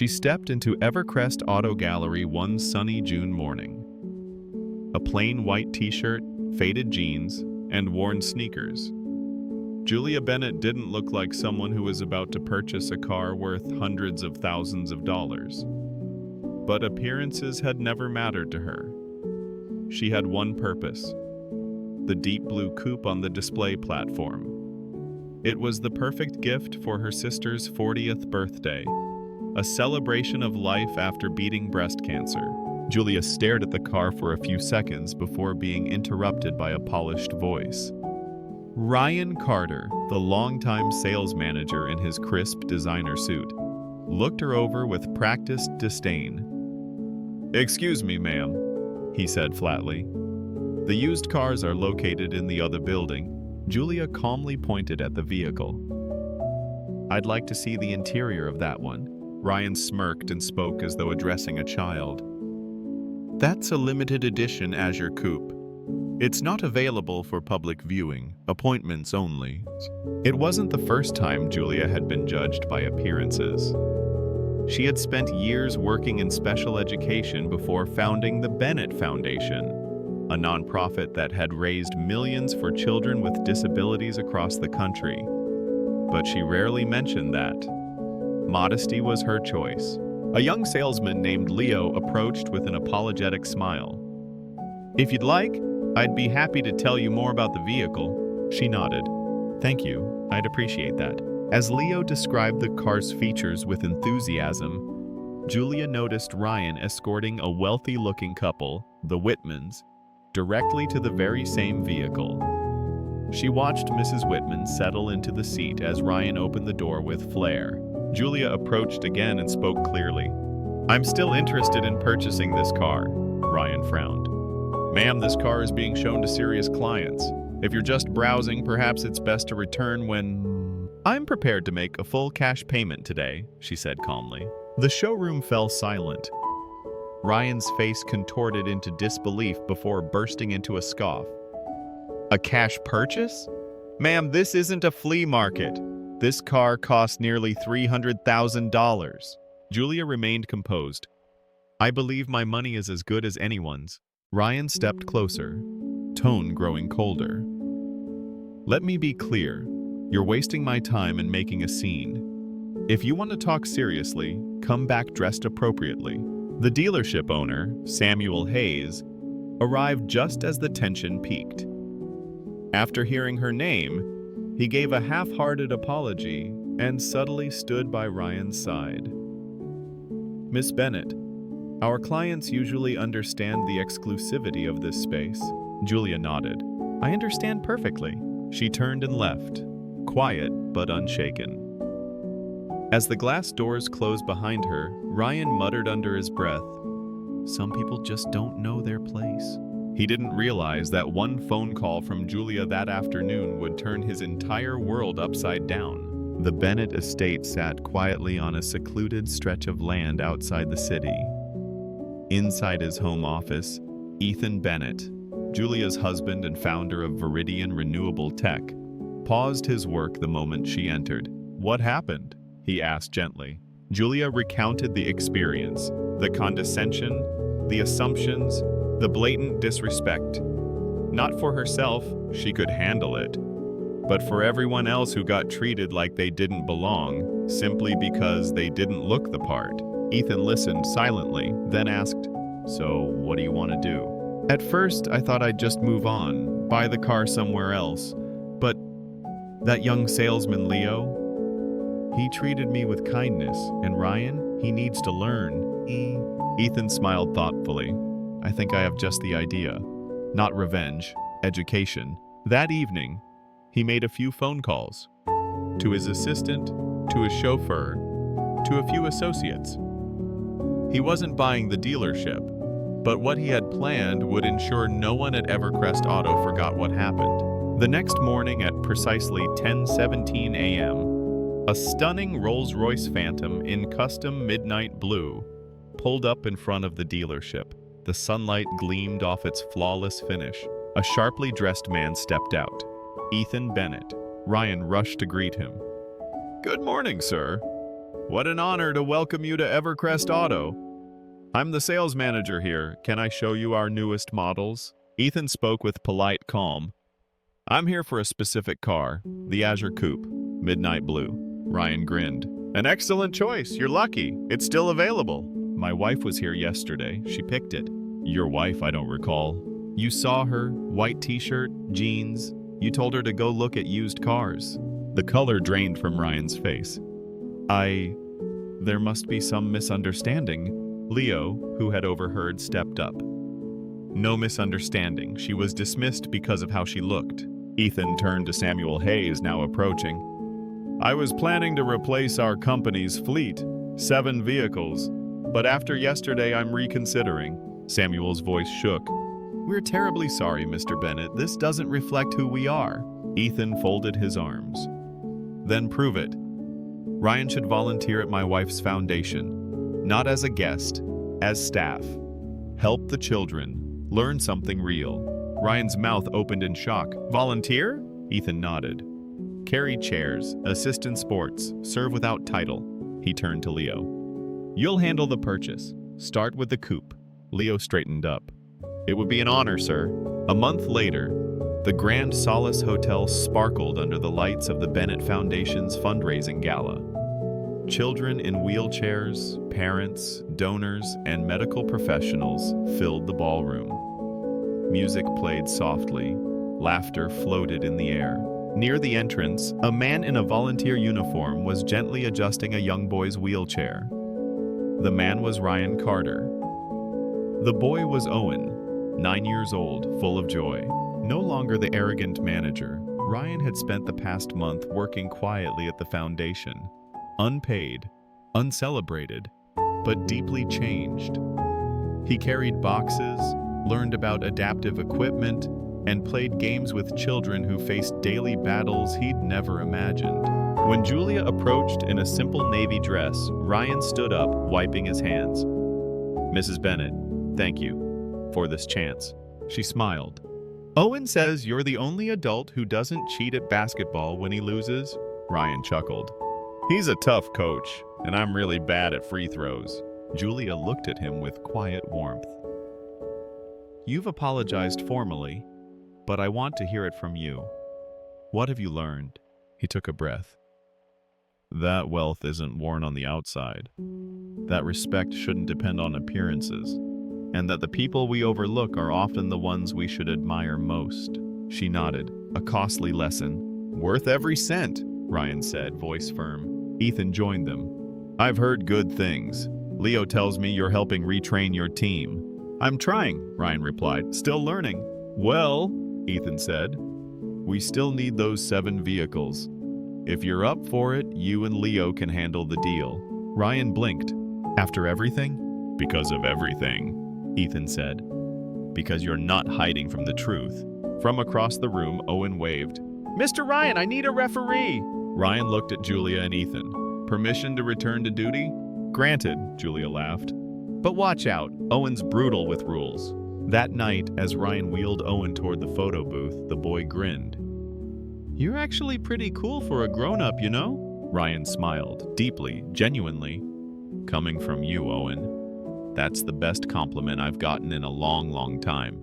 She stepped into Evercrest Auto Gallery one sunny June morning. A plain white t-shirt, faded jeans, and worn sneakers. Julia Bennett didn't look like someone who was about to purchase a car worth hundreds of thousands of dollars. But appearances had never mattered to her. She had one purpose: the deep blue coupe on the display platform. It was the perfect gift for her sister's 40th birthday, a celebration of life after beating breast cancer. Julia stared at the car for a few seconds before being interrupted by a polished voice. Ryan Carter, the longtime sales manager in his crisp designer suit, looked her over with practiced disdain. "Excuse me, ma'am," he said flatly. "The used cars are located in the other building." Julia calmly pointed at the vehicle. "I'd like to see the interior of that one." Ryan smirked and spoke as though addressing a child. "That's a limited edition Azure Coupe. It's not available for public viewing, appointments only." It wasn't the first time Julia had been judged by appearances. She had spent years working in special education before founding the Bennett Foundation, a nonprofit that had raised millions for children with disabilities across the country. But she rarely mentioned that. Modesty was her choice. A young salesman named Leo approached with an apologetic smile. "If you'd like, I'd be happy to tell you more about the vehicle." She nodded. "Thank you, I'd appreciate that." As Leo described the car's features with enthusiasm, Julia noticed Ryan escorting a wealthy-looking couple, the Whitmans, directly to the very same vehicle. She watched Mrs. Whitman settle into the seat as Ryan opened the door with flair. Julia approached again and spoke clearly. "I'm still interested in purchasing this car," Ryan frowned. "Ma'am, this car is being shown to serious clients. If you're just browsing, perhaps it's best to return when..." "I'm prepared to make a full cash payment today," she said calmly. The showroom fell silent. Ryan's face contorted into disbelief before bursting into a scoff. "A cash purchase? Ma'am, this isn't a flea market. This car cost nearly $300,000. Julia remained composed. "I believe my money is as good as anyone's." Ryan stepped closer, tone growing colder. "Let me be clear. You're wasting my time and making a scene. If you want to talk seriously, come back dressed appropriately." The dealership owner, Samuel Hayes, arrived just as the tension peaked. After hearing her name, he gave a half-hearted apology and subtly stood by Ryan's side. "Miss Bennett, our clients usually understand the exclusivity of this space." Julia nodded. "I understand perfectly." She turned and left, quiet but unshaken. As the glass doors closed behind her, Ryan muttered under his breath, "Some people just don't know their place." He didn't realize that one phone call from Julia that afternoon would turn his entire world upside down. The Bennett estate sat quietly on a secluded stretch of land outside the city. Inside his home office, Ethan Bennett, Julia's husband and founder of Viridian Renewable Tech, paused his work the moment she entered. "What happened?" he asked gently. Julia recounted the experience, the condescension, the assumptions, the blatant disrespect. Not for herself, she could handle it, but for everyone else who got treated like they didn't belong, simply because they didn't look the part. Ethan listened silently, then asked, "So, what do you want to do?" "At first, I thought I'd just move on, buy the car somewhere else, but that young salesman, Leo, he treated me with kindness, and Ryan, he needs to learn. Ethan smiled thoughtfully. "I think I have just the idea. Not revenge, education." That evening, he made a few phone calls. To his assistant, to his chauffeur, to a few associates. He wasn't buying the dealership, but what he had planned would ensure no one at Evercrest Auto forgot what happened. The next morning at precisely 10:17 a.m., a stunning Rolls-Royce Phantom in custom midnight blue pulled up in front of the dealership. The sunlight gleamed off its flawless finish. A sharply dressed man stepped out. Ethan Bennett. Ryan rushed to greet him. "Good morning, sir." What an honor to welcome you to Evercrest Auto. I'm the sales manager here. Can I show you our newest models? Ethan spoke with polite calm. I'm here for a specific car, the Azure Coupe, midnight blue. Ryan grinned. An excellent choice. You're lucky. It's still available. My wife was here yesterday. She picked it. Your wife, I don't recall. You saw her, white t-shirt, jeans. You told her to go look at used cars. The color drained from Ryan's face. There must be some misunderstanding. Leo, who had overheard, stepped up. No misunderstanding. She was dismissed because of how she looked. Ethan turned to Samuel Hayes, now approaching. I was planning to replace our company's fleet, 7 vehicles, but after yesterday I'm reconsidering. Samuel's voice shook. We're terribly sorry, Mr. Bennett. This doesn't reflect who we are. Ethan folded his arms. Then prove it. Ryan should volunteer at my wife's foundation, not as a guest, as staff. Help the children, learn something real. Ryan's mouth opened in shock. Volunteer? Ethan nodded. Carry chairs, assist in sports, serve without title. He turned to Leo. You'll handle the purchase. Start with the coupe. Leo straightened up. It would be an honor, sir. A month later, the Grand Solace Hotel sparkled under the lights of the Bennett Foundation's fundraising gala. Children in wheelchairs, parents, donors, and medical professionals filled the ballroom. Music played softly. Laughter floated in the air. Near the entrance, a man in a volunteer uniform was gently adjusting a young boy's wheelchair. The man was Ryan Carter. The boy was Owen, 9 years old, full of joy. No longer the arrogant manager, Ryan had spent the past month working quietly at the foundation. Unpaid, uncelebrated, but deeply changed. He carried boxes, learned about adaptive equipment, and played games with children who faced daily battles he'd never imagined. When Julia approached in a simple navy dress, Ryan stood up, wiping his hands. Mrs. Bennett, thank you for this chance. She smiled. Owen says you're the only adult who doesn't cheat at basketball when he loses. Ryan chuckled. He's a tough coach, and I'm really bad at free throws. Julia looked at him with quiet warmth. You've apologized formally, but I want to hear it from you. What have you learned? He took a breath. That wealth isn't worn on the outside. That respect shouldn't depend on appearances. And that the people we overlook are often the ones we should admire most. She nodded. A costly lesson. Worth every cent, Ryan said, voice firm. Ethan joined them. I've heard good things. Leo tells me you're helping retrain your team. I'm trying, Ryan replied. Still learning. Well, Ethan said, we still need those 7 vehicles. If you're up for it, you and Leo can handle the deal. Ryan blinked. After everything? Because of everything, Ethan said. Because you're not hiding from the truth. From across the room, Owen waved. Mr. Ryan, I need a referee. Ryan looked at Julia and Ethan. Permission to return to duty? Granted, Julia laughed. But watch out, Owen's brutal with rules. That night, as Ryan wheeled Owen toward the photo booth, the boy grinned. You're actually pretty cool for a grown-up, you know? Ryan smiled, deeply, genuinely. Coming from you, Owen. That's the best compliment I've gotten in a long, long time.